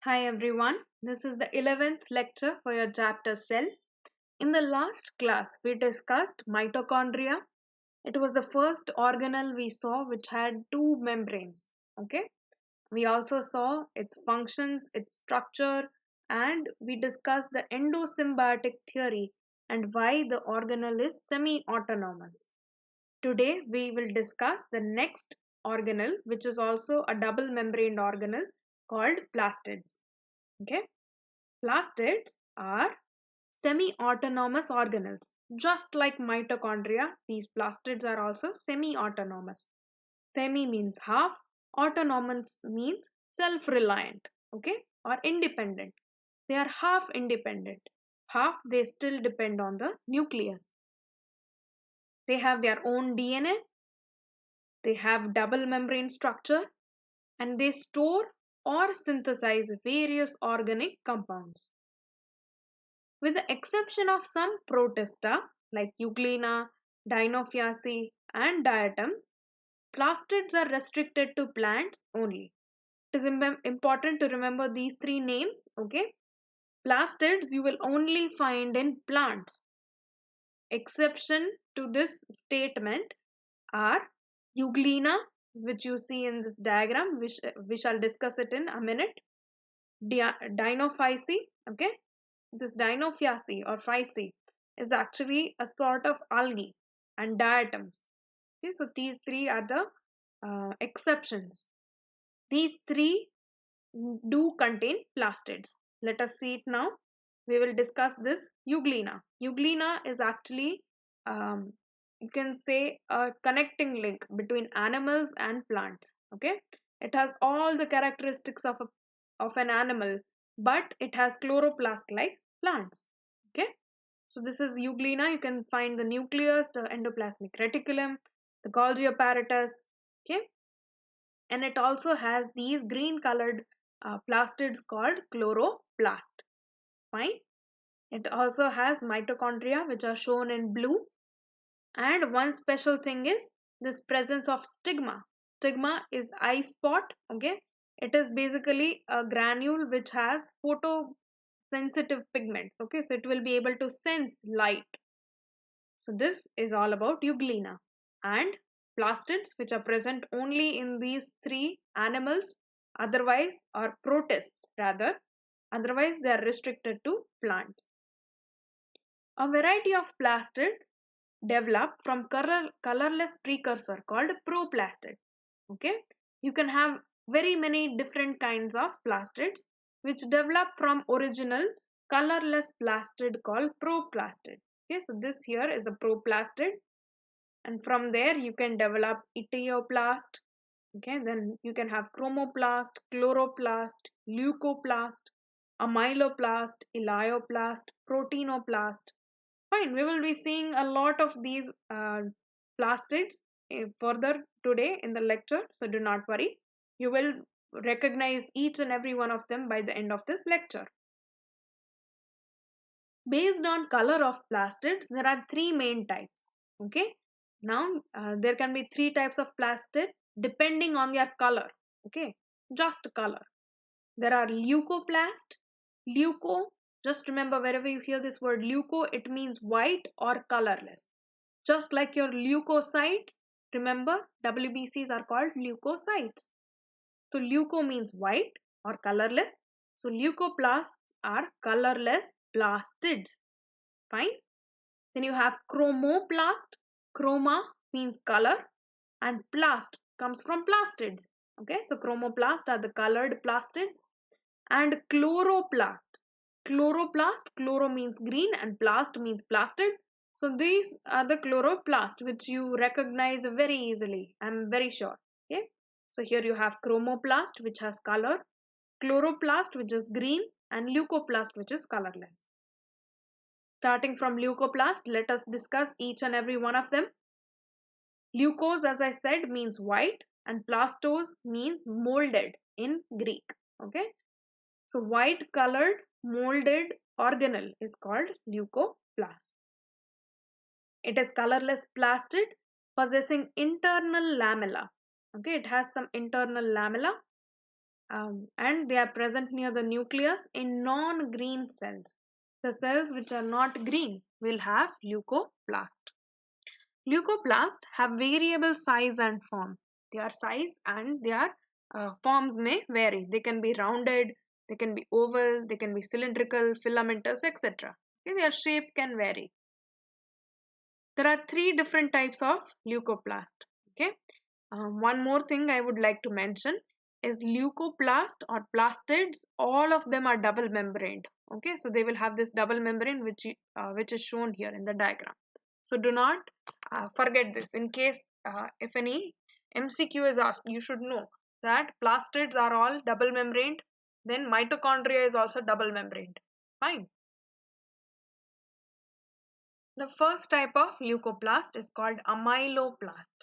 Hi everyone, this is the 11th lecture for your chapter Cell. In the last class, we discussed mitochondria. It was the first organelle we saw which had two membranes. Okay, we also saw its functions, its structure, and we discussed the endosymbiotic theory and why the organelle is semi-autonomous. Today, we will discuss the next organelle, which is also a double membraned organelle called plastids. Okay. Plastids are semi-autonomous organelles. Just like mitochondria, these plastids are also semi-autonomous. Semi means half, autonomous means self-reliant, okay, or independent. They are half independent. Half they still depend on the nucleus. They have their own DNA, they have double membrane structure, and they store or synthesize various organic compounds. With the exception of some protista like Euglena, Dinophyceae, and diatoms, plastids are restricted to plants only. It is important to remember these three names, okay? Plastids you will only find in plants. Exception to this statement are Euglena, which you see in this diagram, which we shall discuss it in a minute. Dinophyceae, okay? This Dinophyceae or Phyceae is actually a sort of algae and diatoms. Okay, so these three are the exceptions. These three do contain plastids. Let us see it now. We will discuss this Euglena. Euglena is actually, you can say, a connecting link between animals and plants. Okay, it has all the characteristics of an animal, but it has chloroplast like plants. Okay, so this is Euglena. You can find the nucleus, the endoplasmic reticulum, the Golgi apparatus. Okay, and it also has these green colored plastids called chloroplast. Fine. It also has mitochondria which are shown in blue, and one special thing is this presence of stigma. Stigma is eye spot. Okay, it is basically a granule which has photosensitive pigments. Okay, so it will be able to sense light. So this is all about Euglena. And plastids which are present only in these three animals, otherwise, or protists rather, otherwise they are restricted to plants. A variety of plastids develop from colorless precursor called proplastid. Okay, you can have very many different kinds of plastids which develop from original colorless plastid called proplastid. Okay, so this here is a proplastid, and from there you can develop etioplast. Okay, then you can have chromoplast, chloroplast, leucoplast, amyloplast, elioplast, proteinoplast. Fine, we will be seeing a lot of these plastids further today in the lecture, so do not worry. You will recognize each and every one of them by the end of this lecture. Based on color of plastids, there are three main types. Okay, now there can be three types of plastid depending on their color. Okay, just color. There are leucoplast. Leuco, just remember wherever you hear this word leuco, it means white or colorless. Just like your leukocytes, remember WBCs are called leukocytes. So leuco means white or colorless. So leucoplasts are colorless plastids. Fine. Then you have chromoplast. Chroma means color and plast comes from plastids. Okay, so chromoplast are the colored plastids. And chloroplast. Chloroplast, chloro means green and plast means plastid. So these are the chloroplast which you recognize very easily. I'm very sure. Okay. So here you have chromoplast which has color, chloroplast which is green, and leucoplast which is colorless. Starting from leucoplast, let us discuss each and every one of them. Leukos, as I said, means white, and plastos means molded in Greek. Okay. So white colored molded organelle is called leucoplast. It is colorless plastid possessing internal lamella. Okay, it has some internal lamella. and they are present near the nucleus in non-green cells. The cells which are not green will have leucoplast. Leucoplasts have variable size and form. Their size and their forms may vary. They can be rounded, they can be oval, they can be cylindrical, filamentous, etc. Okay, their shape can vary. There are three different types of leucoplast. Okay, one more thing I would like to mention is leucoplast or plastids. All of them are double membraned. Okay, so they will have this double membrane which is shown here in the diagram. So do not forget this. In case if any MCQ is asked, you should know that plastids are all double membraned. Then mitochondria is also double membraned. Fine. The first type of leucoplast is called amyloplast.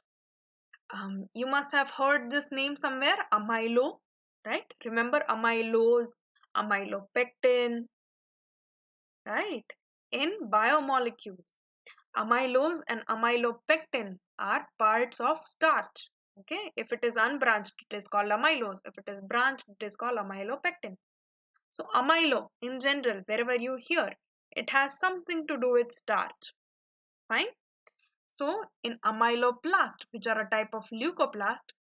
You must have heard this name somewhere, amylo, right? Remember amylose, amylopectin, right? In biomolecules, amylose and amylopectin are parts of starch. Okay, if it is unbranched, it is called amylose. If it is branched, it is called amylopectin. So amylo in general, wherever you hear, it has something to do with starch. Fine. So in amyloplast, which are a type of leucoplast,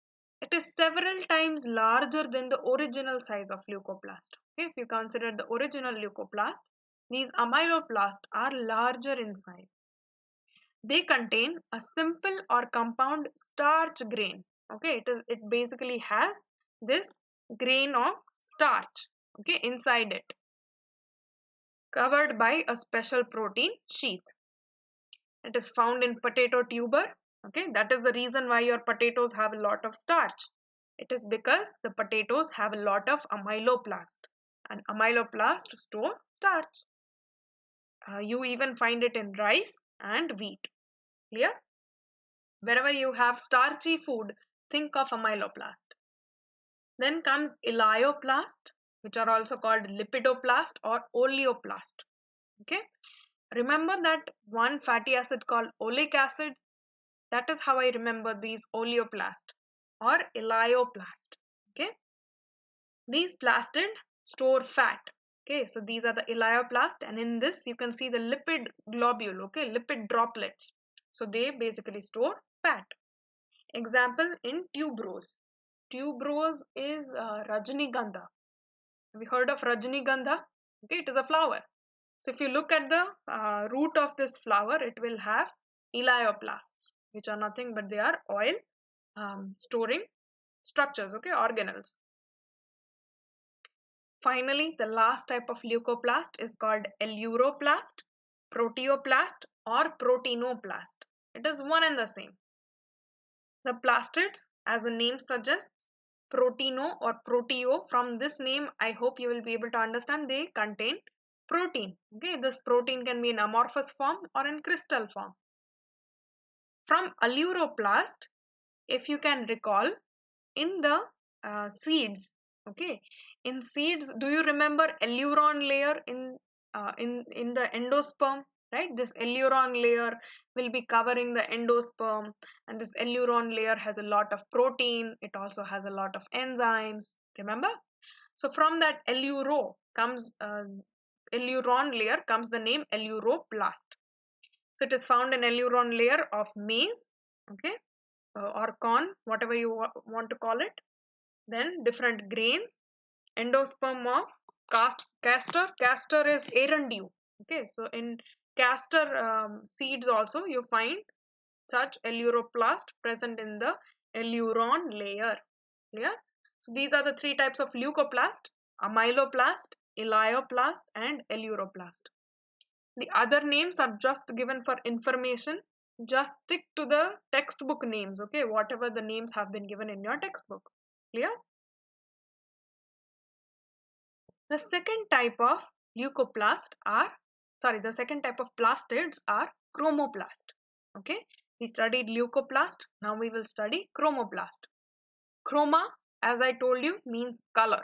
it is several times larger than the original size of leucoplast. Okay, if you consider the original leucoplast, these amyloplasts are larger in size. They contain a simple or compound starch grain. Okay, it basically has this grain of starch, okay, inside it, covered by a special protein sheath. It is found in potato tuber. Okay, that is the reason why your potatoes have a lot of starch. It is because the potatoes have a lot of amyloplast, and amyloplast store starch. You even find it in rice and wheat. Clear? Wherever you have starchy food, think of amyloplast. Then comes elioplast, which are also called lipidoplast or oleoplast. Okay, remember that one fatty acid called oleic acid? That is how I remember these oleoplast or elioplast. Okay, these plastid store fat. Okay, so these are the elioplast, and in this you can see the lipid globule. Okay, lipid droplets. So they basically store fat. Example in tuberose. Tuberose is Rajnigandha. Have you heard of Rajnigandha? Okay, it is a flower. So if you look at the root of this flower, it will have elioplasts, which are nothing but they are oil storing structures, okay, organelles. Finally, the last type of leucoplast is called eleuroplast, proteoplast, or proteinoplast. It is one and the same. The plastids, as the name suggests, proteino or proteo, from this name, I hope you will be able to understand they contain protein. Okay, this protein can be in amorphous form or in crystal form. From eleuroplast, if you can recall, in the seeds, okay, in seeds, do you remember eleuron layer in the endosperm, right? This eleuron layer will be covering the endosperm, and this eleuron layer has a lot of protein. It also has a lot of enzymes, remember? So from that eleuron layer comes the name eleuroplast. So it is found in eleuron layer of maize, okay, or corn, whatever you want to call it. Then different grains, endosperm of castor. Castor is aerandew. Okay, so in castor seeds also you find such eleuroplast present in the eleuron layer. Yeah. So these are the three types of leucoplast: amyloplast, elioplast, and eleuroplast. The other names are just given for information. Just stick to the textbook names, okay? Whatever the names have been given in your textbook. Clear? The second type of the second type of plastids are chromoplast. Okay, we studied leucoplast, now we will study chromoplast. Chroma, as I told you, means color.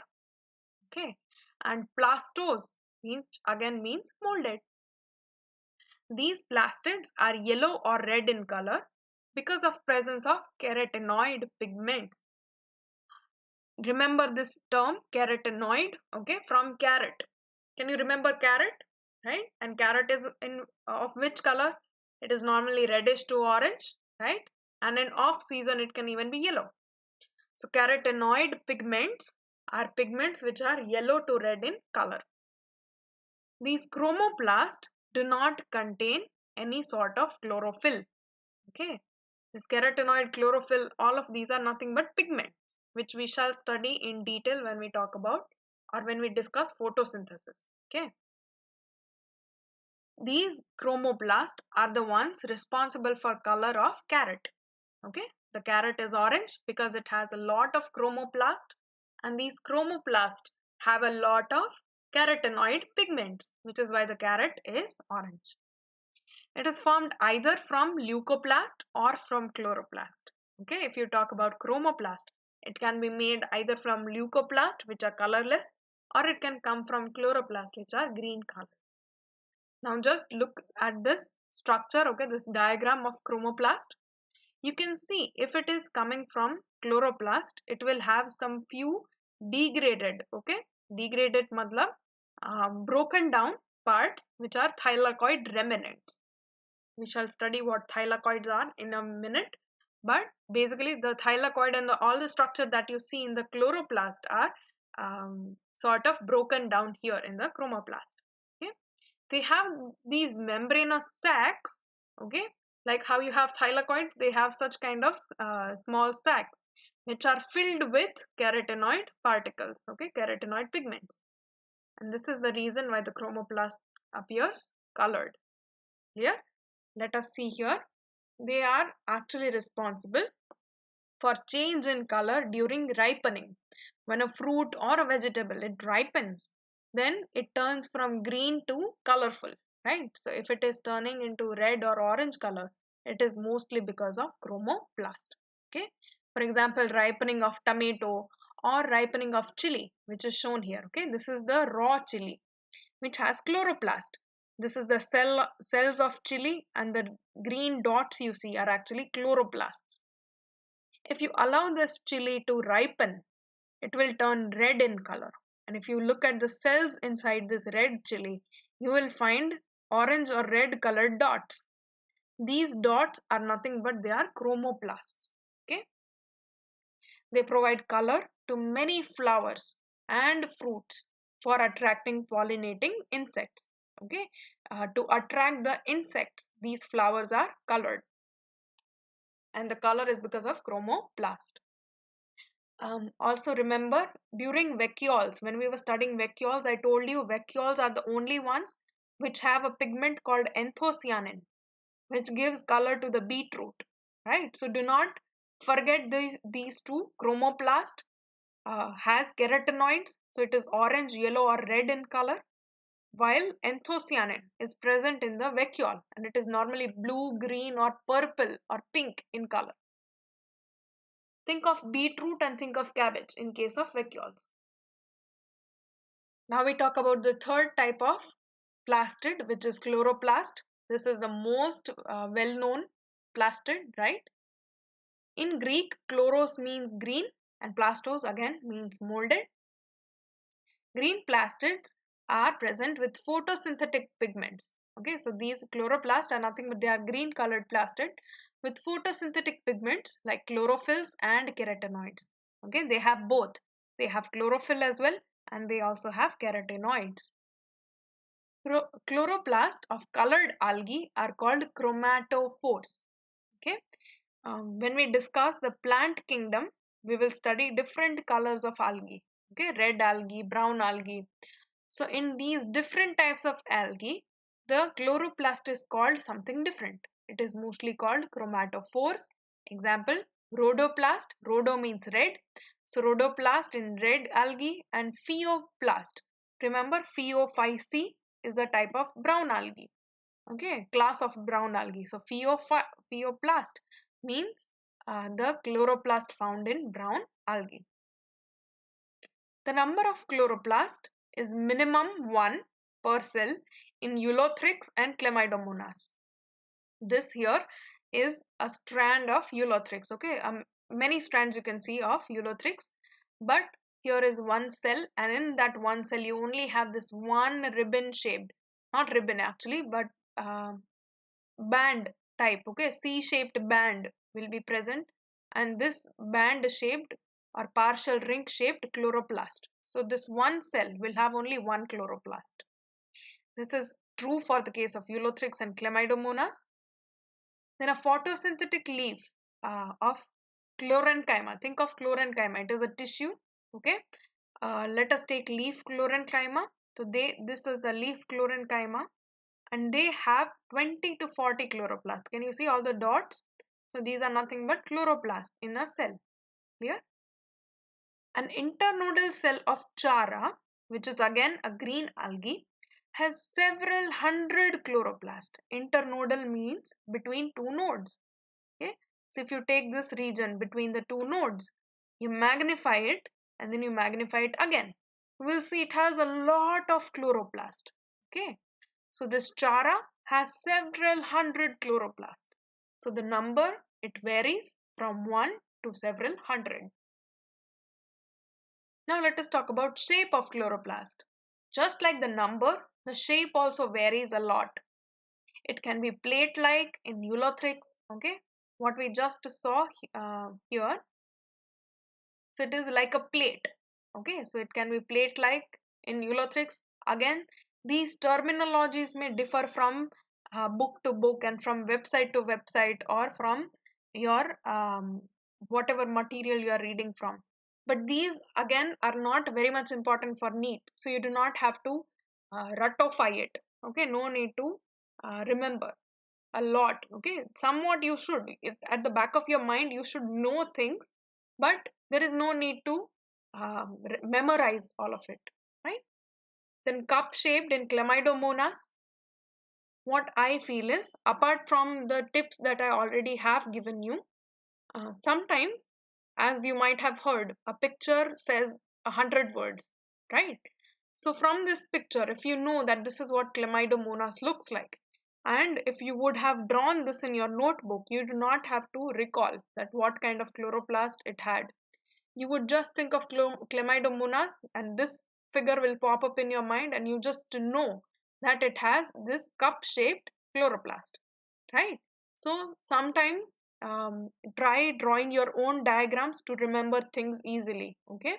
Okay, and plastose means molded. These plastids are yellow or red in color because of presence of carotenoid pigments. remember this term carotenoid, okay, from carrot. Can you remember carrot, right? And carrot is in of which color? It is normally reddish to orange, right? And in off season it can even be yellow. So carotenoid pigments are pigments which are yellow to red in color. These chromoplasts do not contain any sort of chlorophyll. Okay, this carotenoid, chlorophyll, all of these are nothing but pigments, which we shall study in detail when we talk about or when we discuss photosynthesis. Okay, these chromoblasts are the ones responsible for color of carrot. Okay, the carrot is orange because it has a lot of chromoplast, and these chromoplasts have a lot of carotenoid pigments, which is why the carrot is orange. It is formed either from leucoplast or from chloroplast. Okay, if you talk about chromoplast, it can be made either from leucoplast, which are colorless, or it can come from chloroplast, which are green color. Now just look at this structure, okay, this diagram of chromoplast. You can see if it is coming from chloroplast, it will have some few degraded, okay, degraded matlab broken down parts which are thylakoid remnants. We shall study what thylakoids are in a minute, but basically the thylakoid and all the structure that you see in the chloroplast are sort of broken down here in the chromoplast. Okay, they have these membranous sacs, okay, like how you have thylakoids, they have such kind of small sacs which are filled with carotenoid particles, okay, carotenoid pigments, and this is the reason why the chromoplast appears colored. Clear? Let us see here. They are actually responsible for change in color during ripening. When a fruit or a vegetable it ripens, then it turns from green to colorful, right? So if it is turning into red or orange color, it is mostly because of chromoplast. Okay. For example, ripening of tomato or ripening of chili, which is shown here. Okay, this is the raw chili, which has chloroplast. This is the cells of chili, and the green dots you see are actually chloroplasts. If you allow this chili to ripen, it will turn red in color. And if you look at the cells inside this red chili, you will find orange or red colored dots. These dots are nothing but they are chromoplasts. Okay, they provide color to many flowers and fruits for attracting pollinating insects. Okay, to attract the insects, these flowers are colored, and the color is because of chromoplast. Also remember, during vacuoles, when we were studying vacuoles, I told you vacuoles are the only ones which have a pigment called anthocyanin, which gives color to the beetroot, right? So do not forget these two. Chromoplast has carotenoids, so it is orange, yellow, or red in color, while anthocyanin is present in the vacuole, and it is normally blue, green, or purple or pink in color. Think of beetroot and think of cabbage in case of vacuoles. Now we talk about the third type of plastid, which is chloroplast. This is the most well-known plastid, right? In Greek, chloros means green and plastos again means molded. Green plastids are present with photosynthetic pigments. Okay, so these chloroplasts are nothing but they are green colored plastid with photosynthetic pigments like chlorophylls and carotenoids. Okay, they have both. They have chlorophyll as well, and they also have carotenoids. Chloroplasts of colored algae are called chromatophores. Okay, when we discuss the plant kingdom, we will study different colors of algae. Okay, red algae, brown algae. So in these different types of algae, the chloroplast is called something different. It is mostly called chromatophores. Example, rhodoplast. Rhodo means red. So rhodoplast in red algae, and pheoplast. Remember, Pheophyceae is a type of brown algae. Okay, class of brown algae. So pheoplast means the chloroplast found in brown algae. The number of chloroplast is minimum 1 per cell in Eulothrix and Chlamydomonas. This here is a strand of Eulothrix. Okay, many strands you can see of Eulothrix. But here is one cell, and in that one cell you only have this one ribbon shaped, not ribbon actually, but uh, band type, okay, C-shaped band will be present, and this band shaped or partial ring shaped chloroplast. So this one cell will have only one chloroplast. This is true for the case of Eulothrix and Chlamydomonas. Then a photosynthetic leaf of chlorenchyma. Think of chlorenchyma. It is a tissue. Okay. Let us take leaf chlorenchyma. So this is the leaf chlorenchyma, and they have 20 to 40 chloroplast. Can you see all the dots? So these are nothing but chloroplast in a cell. Clear? An internodal cell of Chara, which is again a green algae, has several hundred chloroplast. Internodal means between two nodes. Okay, so if you take this region between the two nodes, you magnify it and then you magnify it again, you will see it has a lot of chloroplast. Okay, so this Chara has several hundred chloroplast. So the number, it varies from 1 to several hundred. Now let us talk about shape of chloroplast. Just like the number, the shape also varies a lot. It can be plate-like in Eulothrix, okay, what we just saw here. So it is like a plate, okay, so it can be plate-like in Eulothrix. Again, these terminologies may differ from book to book and from website to website, or from your whatever material you are reading from. But these again are not very much important for NEET, so you do not have to ratify it. Okay, no need to remember a lot. Okay, somewhat you should, if at the back of your mind you should know things, but there is no need to memorize all of it, right? Then cup shaped in Chlamydomonas, what I feel is, apart from the tips that I already have given you, sometimes, as you might have heard, a picture says 100 words, right? So from this picture, if you know that this is what Chlamydomonas looks like, and if you would have drawn this in your notebook, you do not have to recall that what kind of chloroplast it had. You would just think of Chlamydomonas, and this figure will pop up in your mind, and you just know that it has this cup-shaped chloroplast, right? So sometimes try drawing your own diagrams to remember things easily. Okay,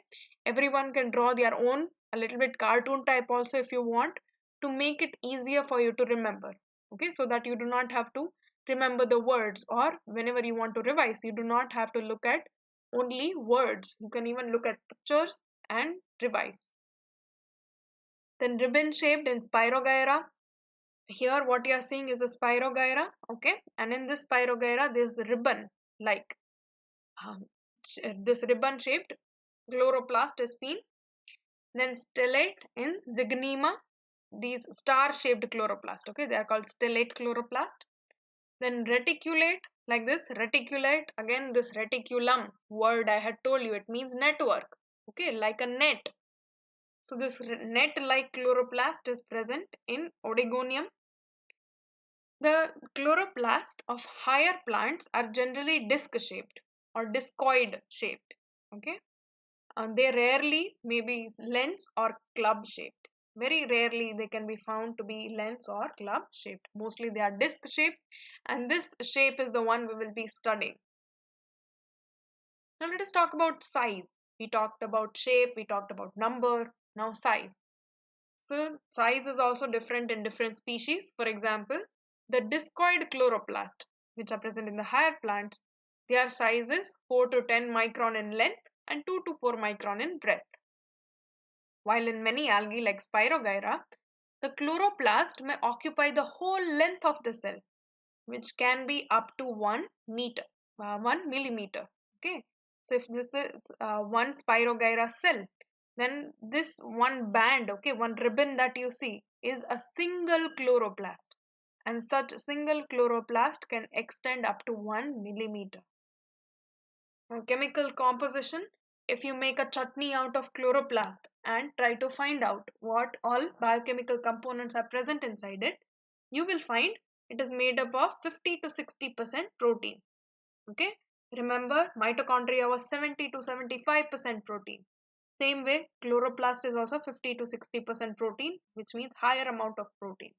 everyone can draw their own, a little bit cartoon type also if you want, to make it easier for you to remember. Okay, so that you do not have to remember the words, or whenever you want to revise, you do not have to look at only words, you can even look at pictures and revise. Then ribbon shaped in Spirogyra. Here what you are seeing is a Spirogyra, okay, and in this Spirogyra there is a ribbon like um, this ribbon shaped chloroplast is seen. Then stellate in Zygnema, these star shaped chloroplast, okay, they are called stellate chloroplast. Then reticulate, like this reticulate, again this reticulum word I had told you, it means network, okay, like a net. So this net like chloroplast is present in Oregonium. The chloroplast of higher plants are generally disc-shaped or discoid shaped. Okay, they rarely may be lens or club shaped. Very rarely they can be found to be lens or club shaped. Mostly they are disc shaped, and this shape is the one we will be studying. Now let us talk about size. We talked about shape, we talked about number, now size. So size is also different in different species. For example, the discoid chloroplast, which are present in the higher plants, their size is 4 to 10 micron in length and 2 to 4 micron in breadth. While in many algae like Spirogyra, the chloroplast may occupy the whole length of the cell, which can be up to 1 meter, 1 millimeter. Okay, so if this is one Spirogyra cell, then this one band, okay, one ribbon that you see is a single chloroplast, and such single chloroplast can extend up to 1 millimeter. Now, chemical composition, if you make a chutney out of chloroplast and try to find out what all biochemical components are present inside it, you will find it is made up of 50 to 60% protein. Okay, remember mitochondria was 70 to 75% protein. Same way, chloroplast is also 50 to 60% protein, which means higher amount of protein.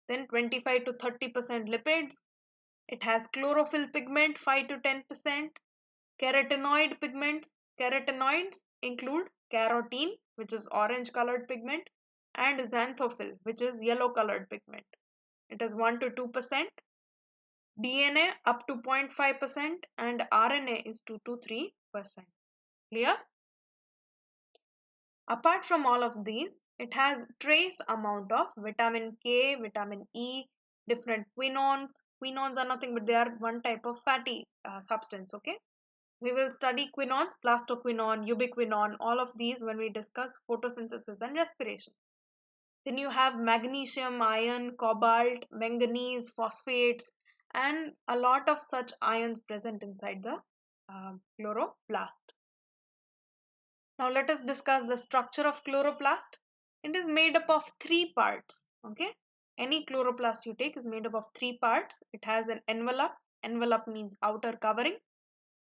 Then 25 to 30% lipids. It has chlorophyll pigment 5 to 10%. Carotenoid pigments. Carotenoids include carotene, which is orange colored pigment, and xanthophyll, which is yellow colored pigment. It is 1 to 2%. DNA up to 0.5% and RNA is 2 to 3%. Clear? Apart from all of these, it has trace amount of vitamin K, vitamin E, different quinones. Quinones are nothing but they are one type of fatty substance, okay? We will study quinones, plastoquinone, ubiquinone, all of these when we discuss photosynthesis and respiration. Then you have magnesium, iron, cobalt, manganese, phosphates, and a lot of such ions present inside the chloroplast. Now let us discuss the structure of chloroplast. It is made up of three parts. Okay, any chloroplast you take is made up of three parts. It has an envelope. Envelope means outer covering.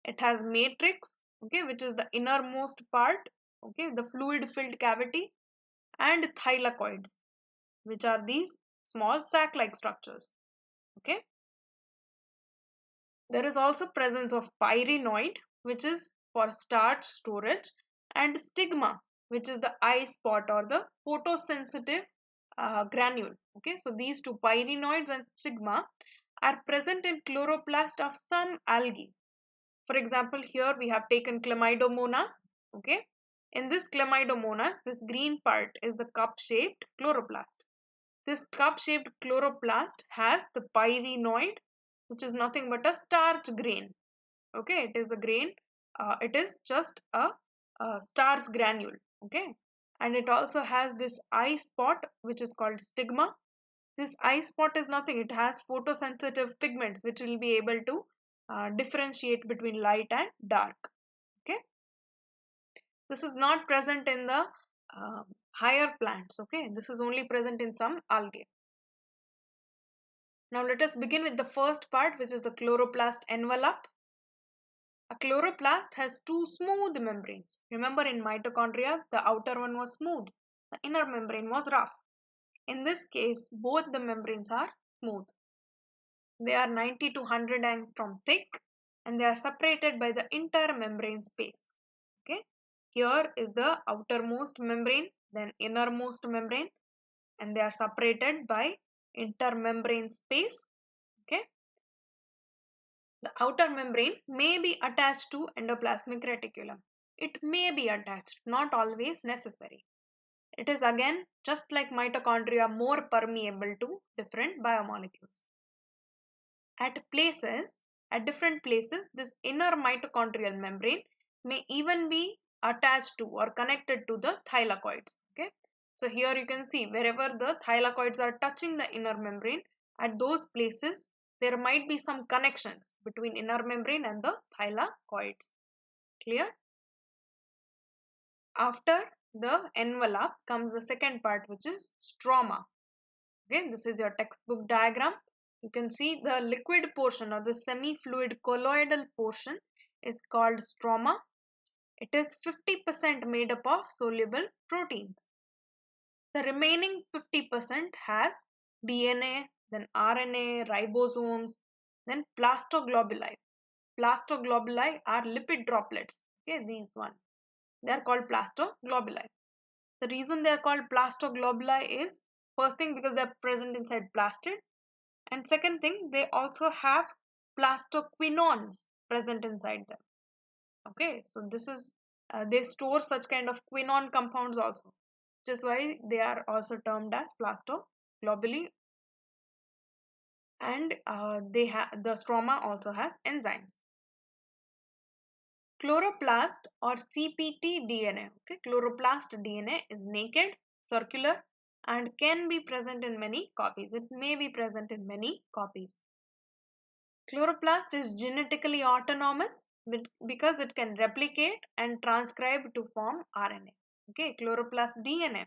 It has matrix, okay, which is the innermost part, okay, the fluid filled cavity, and thylakoids, which are these small sac like structures. Okay, there is also presence of pyrenoid, which is for starch storage, and stigma, which is the eye spot or the photosensitive granule. Okay, so these two, pyrenoids and stigma, are present in chloroplast of some algae. For example, here we have taken Chlamydomonas. Okay, in this Chlamydomonas, this green part is the cup-shaped chloroplast. This cup-shaped chloroplast has the pyrenoid, which is nothing but a starch grain. Okay, it is a grain. It is just a starch granule. Okay, and it also has this eye spot, which is called stigma. This eye spot is nothing. It has photosensitive pigments, which will be able to differentiate between light and dark. Okay, this is not present in the higher plants. Okay, this is only present in some algae. Now let us begin with the first part, which is the chloroplast envelope. A chloroplast has two smooth membranes. Remember, in mitochondria, the outer one was smooth, the inner membrane was rough. In this case, both the membranes are smooth. They are 90 to 100 angstrom thick, and they are separated by the intermembrane space. Okay, here is the outermost membrane, then innermost membrane, and they are separated by intermembrane space. Okay, the outer membrane may be attached to endoplasmic reticulum. It may be attached, not always necessary. It is again just like mitochondria, more permeable to different biomolecules. At different places, this inner mitochondrial membrane may even be attached to or connected to the thylakoids. Okay, so here you can see wherever the thylakoids are touching the inner membrane, at those places there might be some connections between inner membrane and the thylakoids. Clear? After the envelope comes the second part, which is stroma. Okay, this is your textbook diagram. You can see the liquid portion or the semi-fluid colloidal portion is called stroma. It is 50% made up of soluble proteins. The remaining 50% has DNA, then RNA, ribosomes, then plastoglobuli. Plastoglobuli are lipid droplets. Okay, these one. They are called plastoglobuli. The reason they are called plastoglobuli is, first thing, because they are present inside plastid, and second thing, they also have plastoquinones present inside them. Okay, so this is they store such kind of quinone compounds also, which is why they are also termed as plastoglobuli. And the stroma also has enzymes. Chloroplast or CPT DNA. Okay, chloroplast DNA is naked, circular, and can be present in many copies. It may be present in many copies. Chloroplast is genetically autonomous because it can replicate and transcribe to form RNA. Okay, chloroplast DNA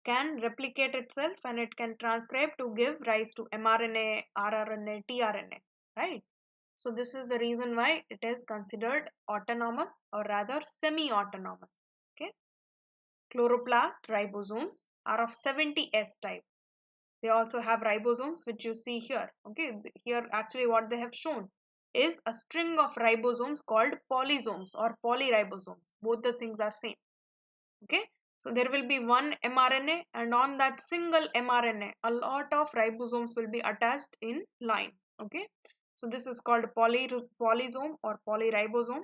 can replicate itself and it can transcribe to give rise to mRNA, rRNA, tRNA, right? So this is the reason why it is considered autonomous, or rather semi-autonomous. Okay. Chloroplast ribosomes are of 70S type. They also have ribosomes, which you see here. Okay, here actually what they have shown is a string of ribosomes called polysomes or polyribosomes. Both the things are same. Okay, so there will be one mRNA, and on that single mRNA a lot of ribosomes will be attached in line. Okay, so this is called polysome or polyribosome.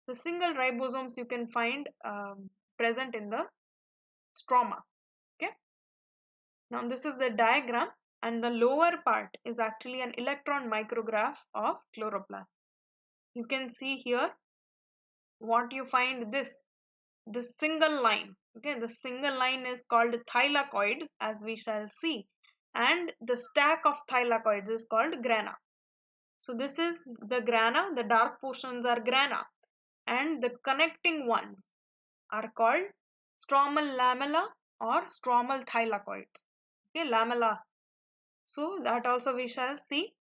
The single ribosomes you can find present in the stroma. Okay, now this is the diagram, and the lower part is actually an electron micrograph of chloroplast. You can see here what you find, this single line. Okay, the single line is called thylakoid, as we shall see, and the stack of thylakoids is called grana. So this is the grana, the dark portions are grana, and the connecting ones are called stromal lamella or stromal thylakoids. Okay, lamella. So that also we shall see.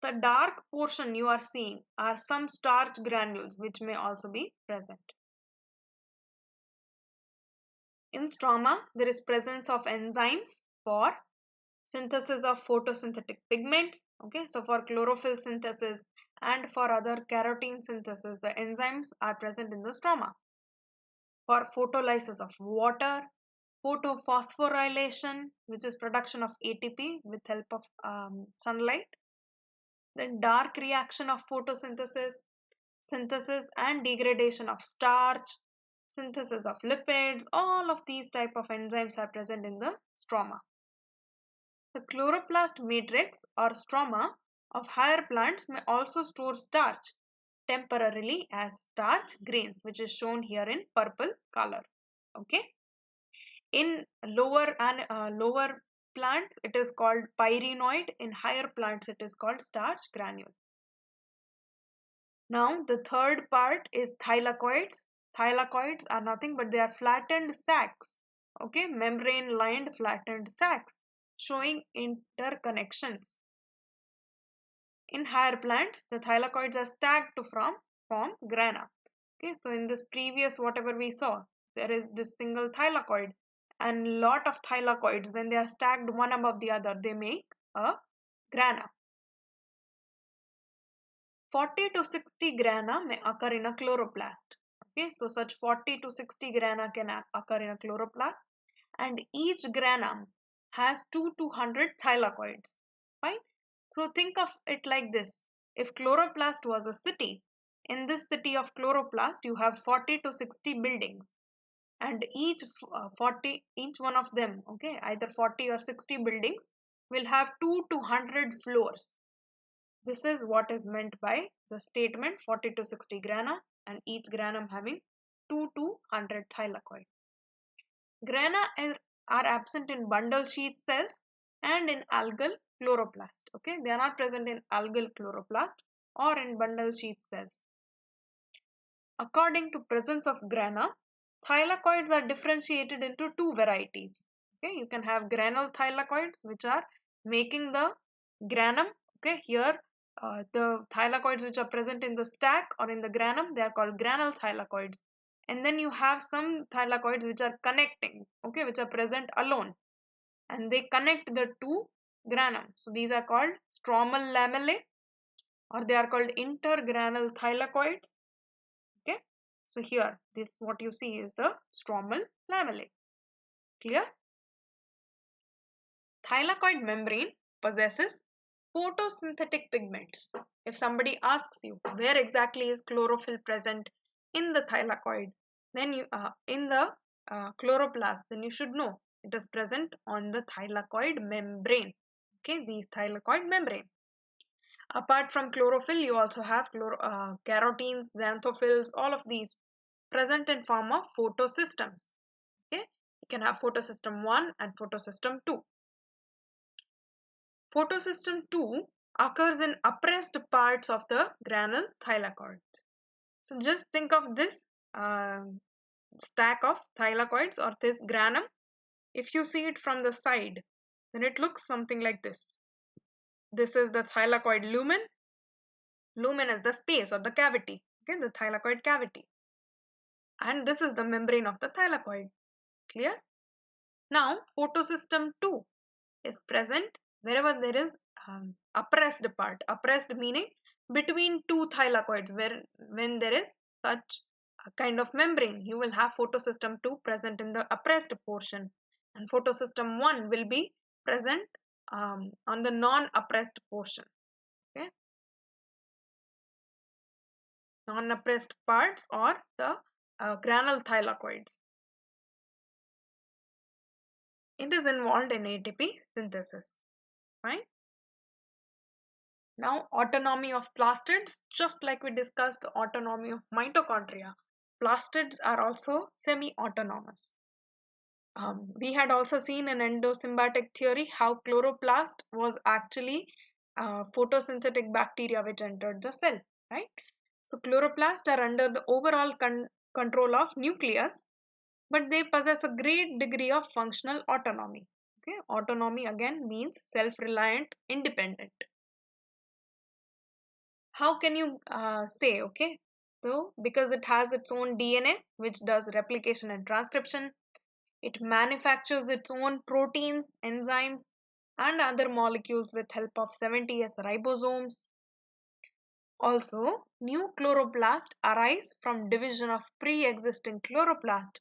The dark portion you are seeing are some starch granules which may also be present. In stroma, there is presence of enzymes for synthesis of photosynthetic pigments. Okay, so for chlorophyll synthesis and for other carotene synthesis, the enzymes are present in the stroma. For photolysis of water, photophosphorylation, which is production of ATP with help of sunlight, then dark reaction of photosynthesis, synthesis and degradation of starch, synthesis of lipids, all of these type of enzymes are present in the stroma. The chloroplast matrix or stroma of higher plants may also store starch temporarily as starch grains, which is shown here in purple color. Okay, in lower plants it is called pyrenoid, in higher plants it is called starch granule. Now the third part is thylakoids. Thylakoids are nothing but they are flattened sacs. Okay, membrane lined flattened sacs showing interconnections. In higher plants, the thylakoids are stacked to form grana. Okay, so in this previous whatever we saw, there is this single thylakoid and lot of thylakoids. When they are stacked one above the other, they make a grana. 40 to 60 grana may occur in a chloroplast. Okay, so such 40 to 60 grana can occur in a chloroplast, and each grana has 2 to 100 thylakoids. Fine. So think of it like this. If chloroplast was a city, in this city of chloroplast you have 40 to 60 buildings, and each one of them, okay, either 40 or 60 buildings will have 2 to 100 floors. This is what is meant by the statement 40 to 60 grana, and each granum having 2 to 100 thylakoid. Grana are absent in bundle sheath cells and in algal chloroplast. Okay, they are not present in algal chloroplast or in bundle sheath cells. According to presence of grana, thylakoids are differentiated into two varieties. Okay, you can have granule thylakoids, which are making the granum. Okay, here the thylakoids which are present in the stack or in the granum, they are called granule thylakoids. And then you have some thylakoids which are connecting, okay, which are present alone, and they connect the two granum. So these are called stromal lamellae, or they are called intergranule thylakoids. Okay, so here this what you see is the stromal lamellae. Clear? Thylakoid membrane possesses photosynthetic pigments. If somebody asks you where exactly is chlorophyll present in the thylakoid, then you in the chloroplast, then you should know it is present on the thylakoid membrane. Okay, these thylakoid membrane. Apart from chlorophyll, you also have carotenes, xanthophylls, all of these present in form of photosystems. Okay, you can have photosystem 1 and photosystem 2. Photosystem 2 occurs in oppressed parts of the granule thylakoids. So just think of this stack of thylakoids or this granum. If you see it from the side, then it looks something like this. This is the thylakoid lumen, Lumen is the space or the cavity, okay, the thylakoid cavity. And this is the membrane of the thylakoid. Clear? Now, photosystem 2 is present wherever there is oppressed part. Oppressed meaning between two thylakoids, where when there is such a kind of membrane, you will have photosystem 2 present in the oppressed portion, and photosystem 1 will be present on the non-oppressed portion. Okay, non-oppressed parts or the granule thylakoids. It is involved in ATP synthesis. Fine. Now, autonomy of plastids, just like we discussed the autonomy of mitochondria, plastids are also semi-autonomous. We had also seen in endosymbiotic theory how chloroplast was actually photosynthetic bacteria which entered the cell, right? So chloroplasts are under the overall control of nucleus, but they possess a great degree of functional autonomy. Okay, autonomy again means self-reliant, independent. How can you say, okay, so because it has its own DNA which does replication and transcription, it manufactures its own proteins, enzymes, and other molecules with help of 70s ribosomes. Also, new chloroplast arise from division of pre-existing chloroplast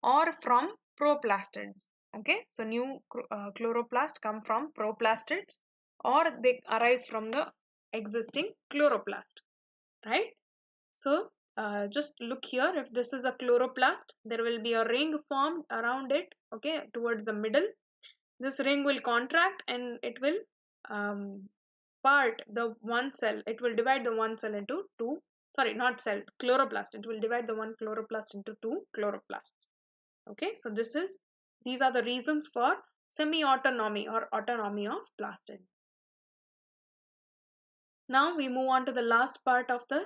or from proplastids. Okay, so new chloroplast come from proplastids or they arise from the existing chloroplast, right? So just look here, if this is a chloroplast, there will be a ring formed around it, okay, towards the middle. This ring will contract and it will um, part the one cell, it will divide the one cell into two, sorry, not cell, chloroplast, it will divide the one chloroplast into two chloroplasts. Okay, so these are the reasons for semi-autonomy or autonomy of plastid. Now we move on to the last part of the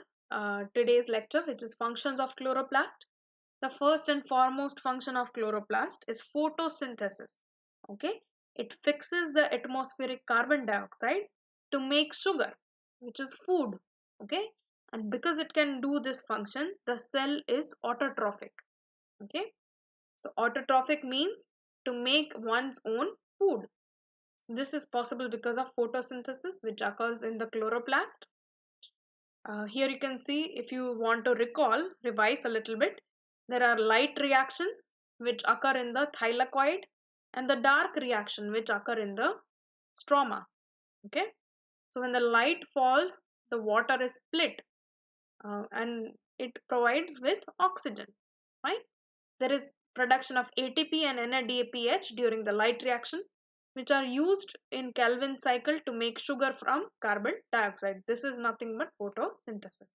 today's lecture, which is functions of chloroplast. The first and foremost function of chloroplast is photosynthesis. Okay, it fixes the atmospheric carbon dioxide to make sugar, which is food. Okay, and because it can do this function, the cell is autotrophic. Okay, so autotrophic means to make one's own food. This is possible because of photosynthesis, which occurs in the chloroplast. Here you can see, if you want to revise a little bit, there are light reactions which occur in the thylakoid and the dark reaction which occur in the stroma. Okay, so when the light falls, the water is split and it provides with oxygen, right? There is production of ATP and NADPH during the light reaction, which are used in Calvin cycle to make sugar from carbon dioxide. This is nothing but photosynthesis.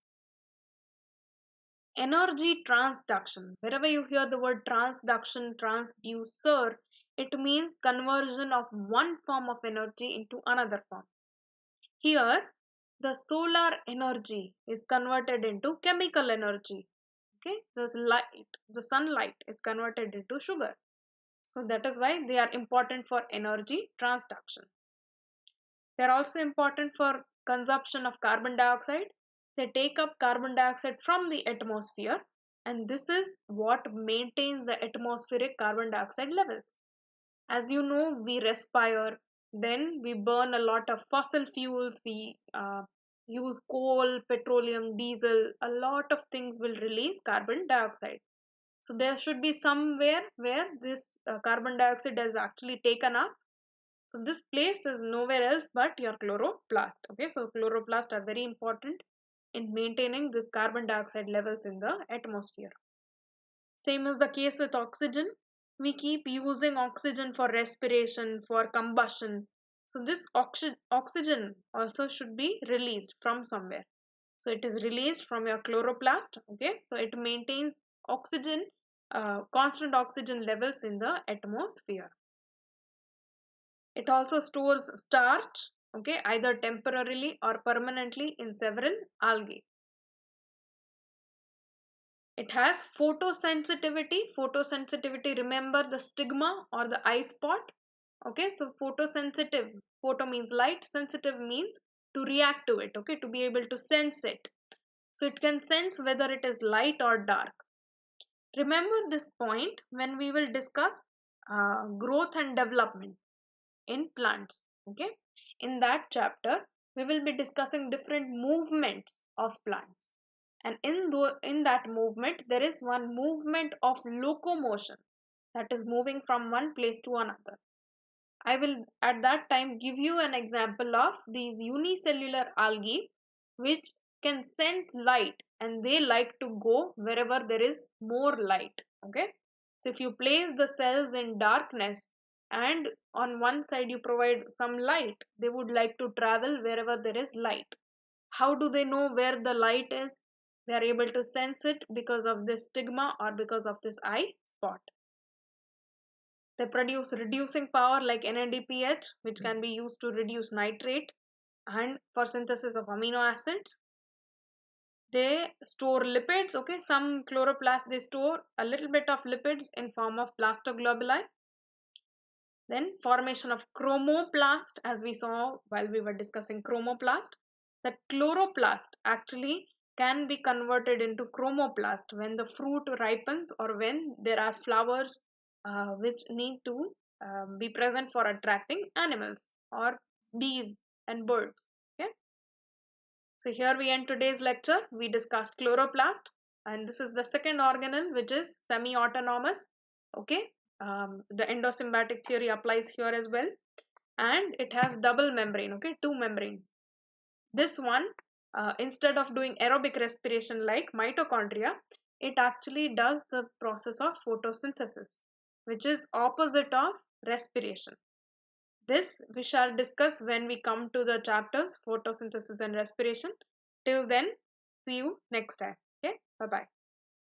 Energy transduction. Wherever you hear the word transduction, transducer, it means conversion of one form of energy into another form. Here, the solar energy is converted into chemical energy. Okay, the sunlight is converted into sugar. So that is why they are important for energy transduction. They are also important for consumption of carbon dioxide. They take up carbon dioxide from the atmosphere, and this is what maintains the atmospheric carbon dioxide levels. As you know, we respire, then we burn a lot of fossil fuels, we use coal, petroleum, diesel, a lot of things will release carbon dioxide. So there should be somewhere where this carbon dioxide is actually taken up. So this place is nowhere else but your chloroplast. Okay, so chloroplasts are very important in maintaining this carbon dioxide levels in the atmosphere. Same is the case with oxygen. We keep using oxygen for respiration, for combustion. So this oxygen also should be released from somewhere. So it is released from your chloroplast. Okay, so it maintains oxygen, constant oxygen levels in the atmosphere. It also stores starch, okay, either temporarily or permanently in several algae. It has photosensitivity. Photosensitivity, remember the stigma or the eye spot. Okay, so photosensitive. Photo means light, sensitive means to react to it, okay, to be able to sense it. So it can sense whether it is light or dark. Remember this point when we will discuss growth and development in plants, okay. In that chapter we will be discussing different movements of plants, and in that movement there is one movement of locomotion, that is moving from one place to another. I will at that time give you an example of these unicellular algae which can sense light, and they like to go wherever there is more light, okay. So if you place the cells in darkness and on one side you provide some light, they would like to travel wherever there is light. How do they know where the light is? They are able to sense it because of this stigma or because of this eye spot. They produce reducing power like NADPH, which can be used to reduce nitrate and for synthesis of amino acids. They store lipids, okay. Some chloroplasts, they store a little bit of lipids in form of plastoglobuli. Then formation of chromoplast, as we saw while we were discussing chromoplast. The chloroplast actually can be converted into chromoplast when the fruit ripens or when there are flowers which need to be present for attracting animals or bees and birds, okay. So here we end today's lecture. We discussed chloroplast, and this is the second organelle which is semi-autonomous, okay. The endosymbiotic theory applies here as well, and it has double membrane, okay, two membranes. This one, instead of doing aerobic respiration like mitochondria, it actually does the process of photosynthesis, which is opposite of respiration. This we shall discuss when we come to the chapters photosynthesis and respiration. Till then, see you next time. Okay, bye bye.